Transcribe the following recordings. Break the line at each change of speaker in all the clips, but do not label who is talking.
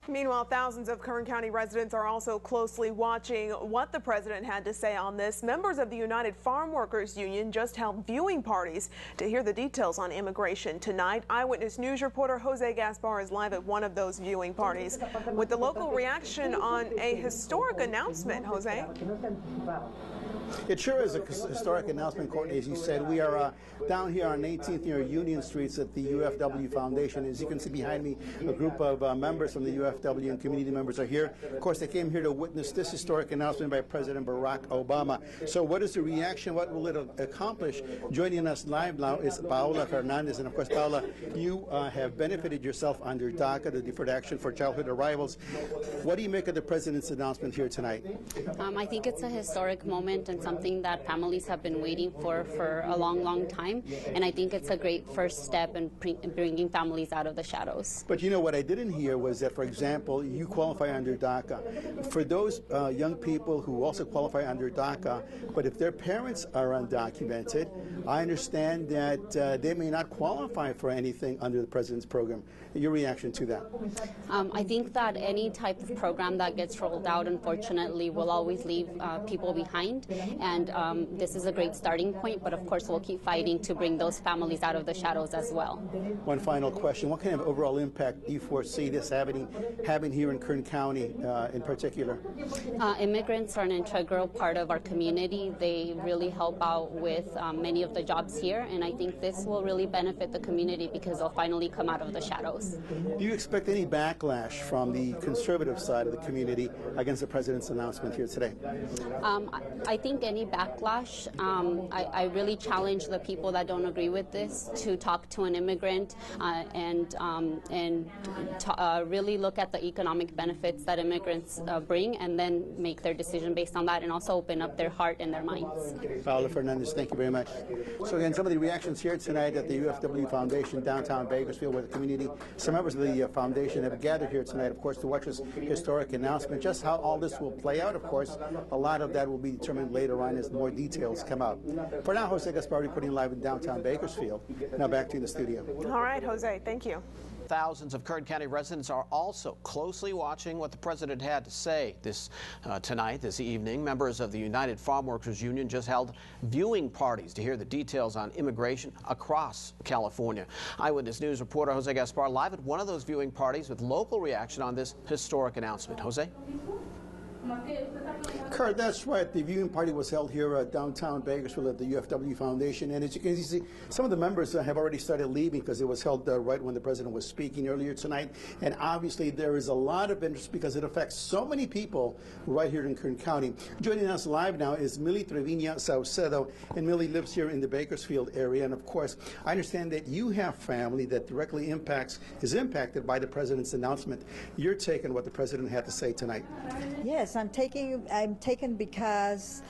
Meanwhile, thousands of Kern County residents are also closely watching what the president had to say on this. Members of the United Farm Workers Union just held viewing parties to hear the details on immigration tonight. Eyewitness News reporter Jose Gaspar is live at one of those viewing parties with the local reaction on a historic announcement. Jose?
It sure is a historic announcement, Courtney. As you said, we are down here on 18th near Union Streets at the UFW Foundation. As you can see behind me, a group of members from the UFW and community members are here. Of course, they came here to witness this historic announcement by President Barack Obama. So what is the reaction? What will it accomplish? Joining us live now is Paola Fernandez. And of course, Paola, you have benefited yourself under DACA, the Deferred Action for Childhood Arrivals. What do you make of the president's announcement here tonight?
I think it's a historic moment and something that families have been waiting for a long time, and I think it's a great first step in bringing families out of the shadows.
But you know what I didn't hear was that, for example, you qualify under DACA. For those young people who also qualify under DACA, but if their parents are undocumented, I understand that they may not qualify for anything under the president's program. Your reaction to that?
I think that any type of program that gets rolled out, unfortunately, will always leave people behind. And this is a great starting point, but of course we'll keep fighting to bring those families out of the shadows as well.
One final question. What kind of overall impact do you foresee this having here in Kern County in particular?
Immigrants are an integral part of our community. They really help out with many of the jobs here, and I think this will really benefit the community because they'll finally come out of the shadows.
Do you expect any backlash from the conservative side of the community against the president's announcement here today?
I think any backlash, I really challenge the people that don't agree with this to talk to an immigrant and really look at the economic benefits that immigrants bring and then make their decision based on that, and also open up their heart and their minds.
Paola Fernandez, thank you very much. So again, some of the reactions here tonight at the UFW Foundation downtown Bakersfield, where the community, some members of the foundation have gathered here tonight, of course, to watch this historic announcement. Just how all this will play out, of course, a lot of that will be determined later on as more details come out. For now, Jose Gaspar reporting live in downtown Bakersfield. Now back to you in the studio.
All right, Jose, thank you.
Thousands of Kern County residents are also closely watching what the president had to say this evening. Members of the United Farm Workers Union just held viewing parties to hear the details on immigration across California. Eyewitness News reporter Jose Gaspar live at one of those viewing parties with local reaction on this historic announcement. Jose?
Kurt, that's right. The viewing party was held here at downtown Bakersfield at the UFW Foundation. And as you can see, some of the members have already started leaving because it was held right when the president was speaking earlier tonight. And obviously there is a lot of interest because it affects so many people right here in Kern County. Joining us live now is Millie Trevina Saucedo. And Millie lives here in the Bakersfield area. And of course, I understand that you have family that directly is impacted by the president's announcement. Your take on what the president had to say tonight?
Yes, I'm taken because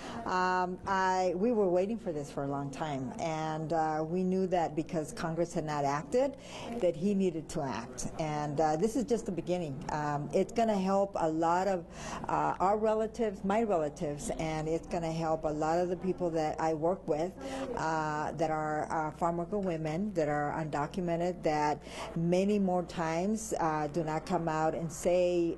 we were waiting for this for a long time, and we knew that because Congress had not acted, that he needed to act. And this is just the beginning. It's going to help a lot of our relatives, my relatives, and it's going to help a lot of the people that I work with that are farm worker women that are undocumented, that many more times do not come out and say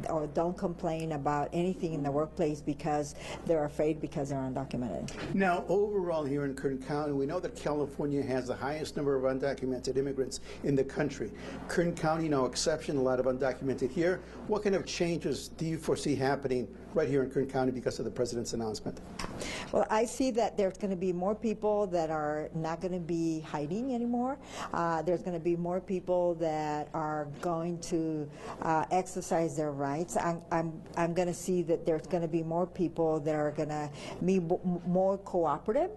or don't complain about anything in the workplace because they're afraid because they're undocumented.
Now, overall here in Kern County, we know that California has the highest number of undocumented immigrants in the country. Kern County, no exception, a lot of undocumented here. What kind of changes do you foresee happening right here in Kern County because of the president's announcement?
Well, I see that there's going to be more people that are not going to be hiding anymore. There's going to be more people that are going to exercise their rights. I'm going to see that there's going to be more people that are going to be more cooperative.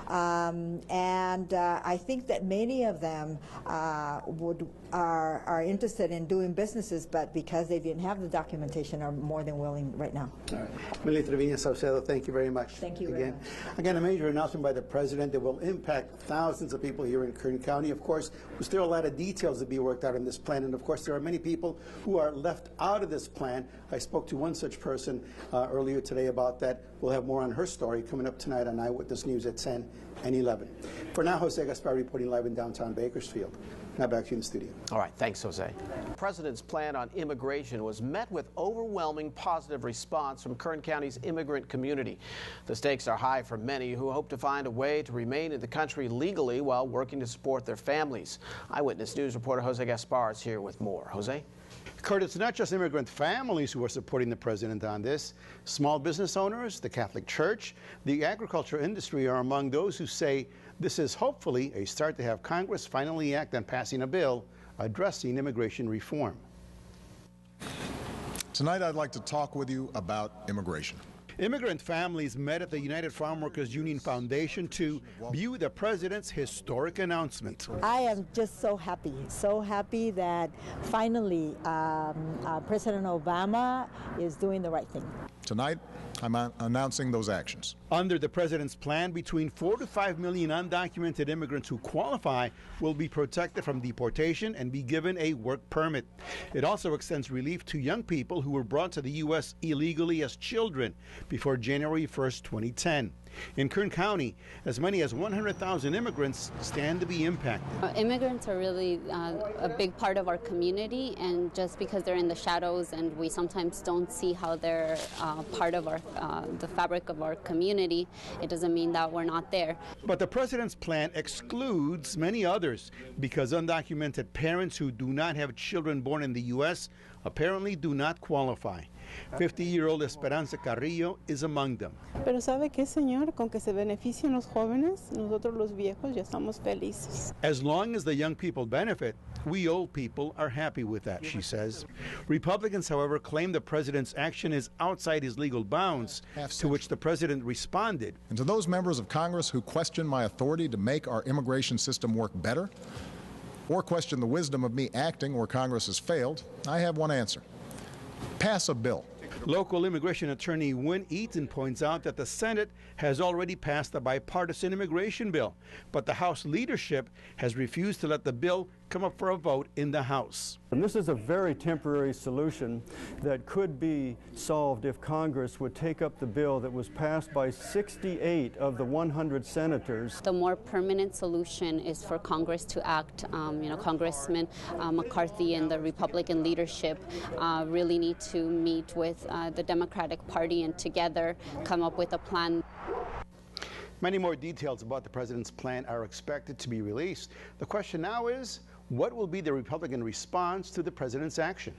And I think that many of them are interested in doing businesses, but because they didn't have the documentation, are more than willing right now.
All right. Millie Trevina Saucedo, thank you very much.
Thank you
again. Again, a major announcement by the president that will impact thousands of people here in Kern County. Of course, there's still a lot of details to be worked out in this plan, and of course, there are many people who are left out of this plan. I spoke to one such person earlier today about that. We'll have more on her story coming up tonight on Eyewitness News at 10 and 11. For now, Jose Gaspar reporting live in downtown Bakersfield. Now back to you in the studio.
All right, thanks, Jose. The president's plan on immigration was met with overwhelming positive response from Kern County's immigrant community. The stakes are high for many who hope to find a way to remain in the country legally while working to support their families. Eyewitness News reporter Jose Gaspar is here with more. Jose?
Kurt, it's not just immigrant families who are supporting the president on this. Small business owners, the Catholic Church, the agriculture industry are among those who say this is hopefully a start to have Congress finally act on passing a bill addressing immigration reform.
Tonight I'd like to talk with you about immigration.
Immigrant families met at the United Farm Workers Union Foundation to view the president's historic announcement.
I am just so happy that finally President Obama is doing the right thing.
Tonight, I'm announcing those actions.
Under the president's plan, between 4 to 5 million undocumented immigrants who qualify will be protected from deportation and be given a work permit. It also extends relief to young people who were brought to the U.S. illegally as children before January 1st, 2010. In Kern County, as many as 100,000 immigrants stand to be impacted.
Immigrants are really a big part of our community, and just because they're in the shadows and we sometimes don't see how they're part of the fabric of our community, it doesn't mean that we're not there.
But the president's plan excludes many others because undocumented parents who do not have children born in the U.S. apparently do not qualify. 50-year-old Esperanza Carrillo is among them.
Pero ¿sabe qué, señor? Con que se beneficien los jóvenes, nosotros los viejos ya estamos felices.
As long as the young people benefit, we old people are happy with that, she says. Republicans, however, claim the president's action is outside his legal bounds, to which the president responded.
And to those members of Congress who question my authority to make our immigration system work better, or question the wisdom of me acting where Congress has failed, I have one answer. Pass a bill.
Local immigration attorney Wynn Eaton points out that the Senate has already passed a bipartisan immigration bill, but the House leadership has refused to let the bill come up for a vote in the House.
And this is a very temporary solution that could be solved if Congress would take up the bill that was passed by 68 of the 100 senators.
The more permanent solution is for Congress to act. Congressman McCarthy and the Republican leadership really need to meet with the Democratic Party and together come up with a plan.
Many more details about the president's plan are expected to be released. The question now is, what will be the Republican response to the president's action?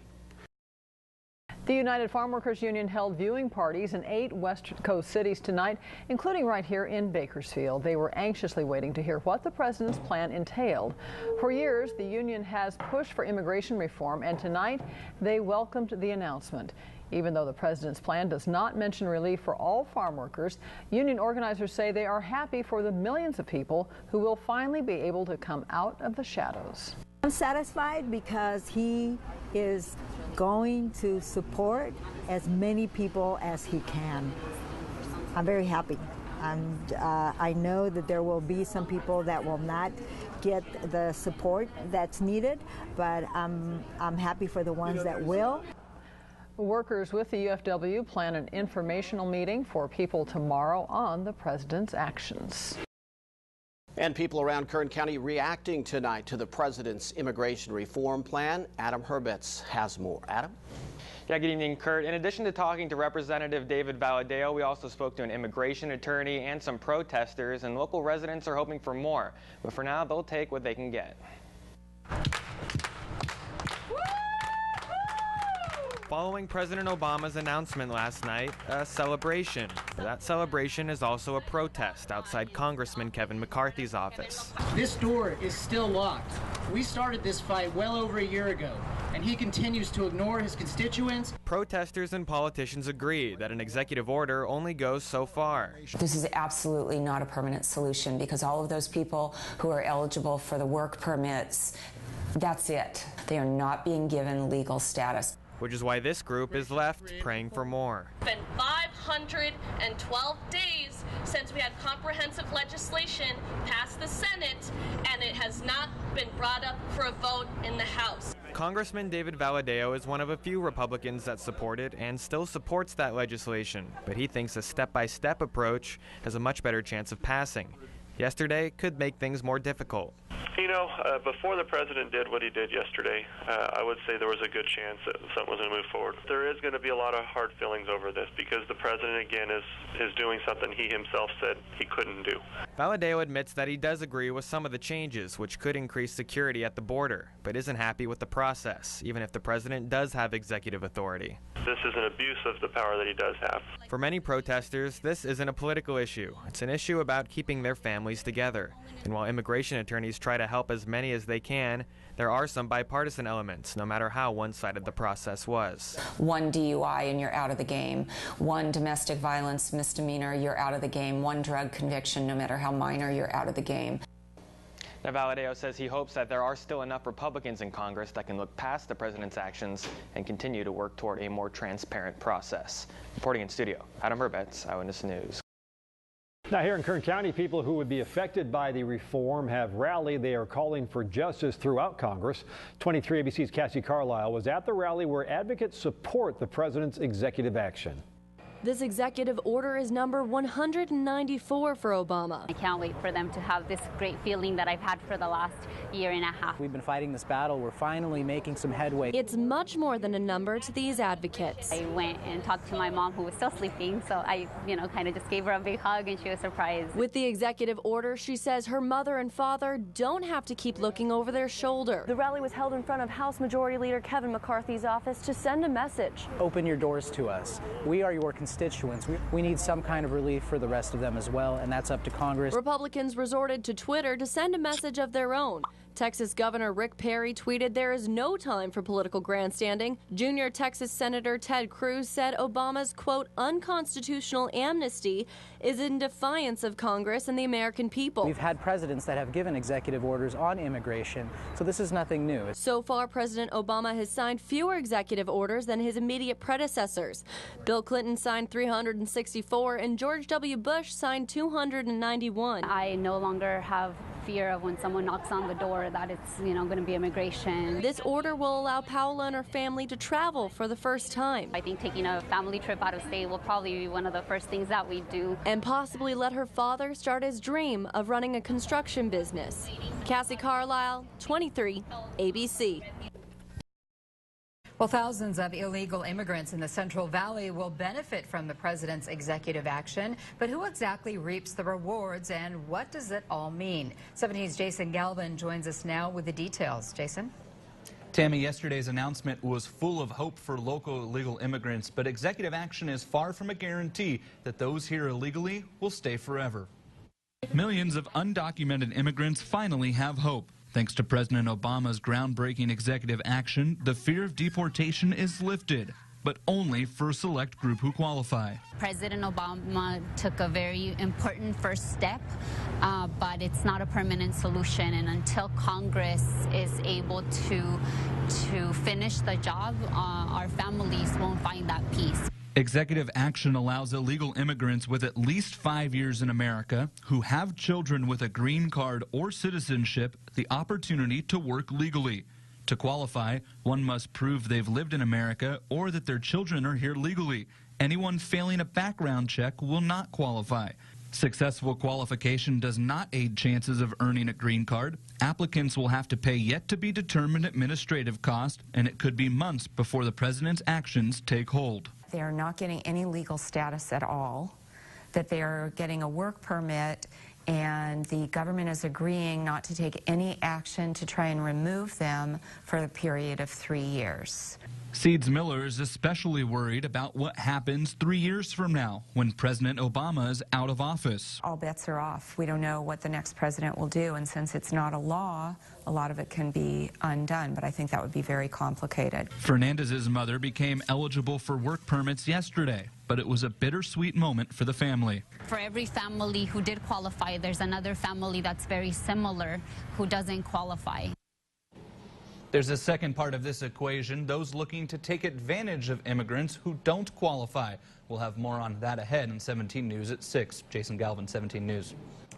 The United Farm Workers Union held viewing parties in 8 West Coast cities tonight, including right here in Bakersfield. They were anxiously waiting to hear what the president's plan entailed. For years, the union has pushed for immigration reform, and tonight they welcomed the announcement. Even though the president's plan does not mention relief for all farm workers, union organizers say they are happy for the millions of people who will finally be able to come out of the shadows.
I'm satisfied because he is going to support as many people as he can. I'm very happy. I know that there will be some people that will not get the support that's needed, but I'm happy for the ones that will.
Workers with the UFW plan an informational meeting for people tomorrow on the president's actions.
And people around Kern County reacting tonight to the president's immigration reform plan. Adam Herbetz has more. Adam?
Yeah, good evening, Kurt. In addition to talking to Representative David Valadeo, we also spoke to an immigration attorney and some protesters, and local residents are hoping for more. But for now, they'll take what they can get. Following President Obama's announcement last night, a celebration. That celebration is also a protest outside Congressman Kevin McCarthy's office.
This door is still locked. We started this fight well over a year ago, and he continues to ignore his constituents.
Protesters and politicians agree that an executive order only goes so far.
This is absolutely not a permanent solution because all of those people who are eligible for the work permits, that's it. They are not being given legal status.
Which is why this group is left praying for more.
It's been 512 days since we had comprehensive legislation pass the Senate, and it has not been brought up for a vote in the House.
Congressman David Valadeo is one of a few Republicans that supported and still supports that legislation, but he thinks a step-by-step approach has a much better chance of passing. Yesterday could make things more difficult.
You know, before the president did what he did yesterday, I would say there was a good chance that something was going to move forward. There is going to be a lot of hard feelings over this because the president, again, is doing something he himself said he couldn't do.
Valadao admits that he does agree with some of the changes, which could increase security at the border, but isn't happy with the process, even if the president does have executive authority.
This is an abuse of the power that he does have.
For many protesters, this isn't a political issue. It's an issue about keeping their families together. And while immigration attorneys try to help as many as they can, there are some bipartisan elements, no matter how one-sided the process was.
One DUI and you're out of the game. One domestic violence misdemeanor, you're out of the game. One drug conviction, no matter how minor, you're out of the game.
Now, Valadao says he hopes that there are still enough Republicans in Congress that can look past the president's actions and continue to work toward a more transparent process. Reporting in studio, Adam Burbetz, Eyewitness News.
Now here in Kern County, people who would be affected by the reform have rallied. They are calling for justice throughout Congress. 23 ABC's Cassie Carlisle was at the rally where advocates support the president's executive action.
This executive order is number 194 for Obama.
I can't wait for them to have this great feeling that I've had for the last year and a half.
We've been fighting this battle. We're finally making some headway.
It's much more than a number to these advocates.
I went and talked to my mom, who was still sleeping, so I, kind of just gave her a big hug, and she was surprised.
With the executive order, she says her mother and father don't have to keep looking over their shoulder.
The rally was held in front of House Majority Leader Kevin McCarthy's office to send a message.
Open your doors to us. We are your constituents. We need some kind of relief for the rest of them as well, and that's up to Congress.
Republicans resorted to Twitter to send a message of their own. Texas Governor Rick Perry tweeted, "There is no time for political grandstanding." Junior Texas Senator Ted Cruz said Obama's, quote, unconstitutional amnesty is in defiance of Congress and the American people.
We've had presidents that have given executive orders on immigration, so this is nothing new.
So far, President Obama has signed fewer executive orders than his immediate predecessors. Bill Clinton signed 364 and George W. Bush signed 291.
I no longer have fear of when someone knocks on the door that it's, going to be immigration.
This order will allow Paola and her family to travel for the first time.
I think taking a family trip out of state will probably be one of the first things that we do.
And possibly let her father start his dream of running a construction business. Cassie Carlisle, 23, ABC.
Well, thousands of illegal immigrants in the Central Valley will benefit from the president's executive action. But who exactly reaps the rewards, and what does it all mean? 17's Jason Galvin joins us now with the details. Jason?
Tammy, yesterday's announcement was full of hope for local illegal immigrants, but executive action is far from a guarantee that those here illegally will stay forever. Millions of undocumented immigrants finally have hope. Thanks to President Obama's groundbreaking executive action, the fear of deportation is lifted, but only for a select group who qualify.
President Obama took a very important first step, but it's not a permanent solution. And until Congress is able to finish the job, our families won't find that peace.
Executive action allows illegal immigrants with at least 5 years in America who have children with a green card or citizenship the opportunity to work legally. To qualify, one must prove they've lived in America or that their children are here legally. Anyone failing a background check will not qualify. Successful qualification does not aid chances of earning a green card. Applicants will have to pay yet-to-be-determined administrative cost, and it could be months before the president's actions take hold.
They are not getting any legal status at all, that they are getting a work permit, and the government is agreeing not to take any action to try and remove them for a period of 3 years.
Seeds Miller is especially worried about what happens 3 years from now when President Obama is out of office.
All bets are off. We don't know what the next president will do, and since it's not a law, a lot of it can be undone, but I think that would be very complicated.
Fernandez's mother became eligible for work permits yesterday, but it was a bittersweet moment for the family.
For every family who did qualify, there's another family that's very similar who doesn't qualify.
There's a second part of this equation, those looking to take advantage of immigrants who don't qualify. We'll have more on that ahead in 17 News at 6. Jason Galvin, 17 News.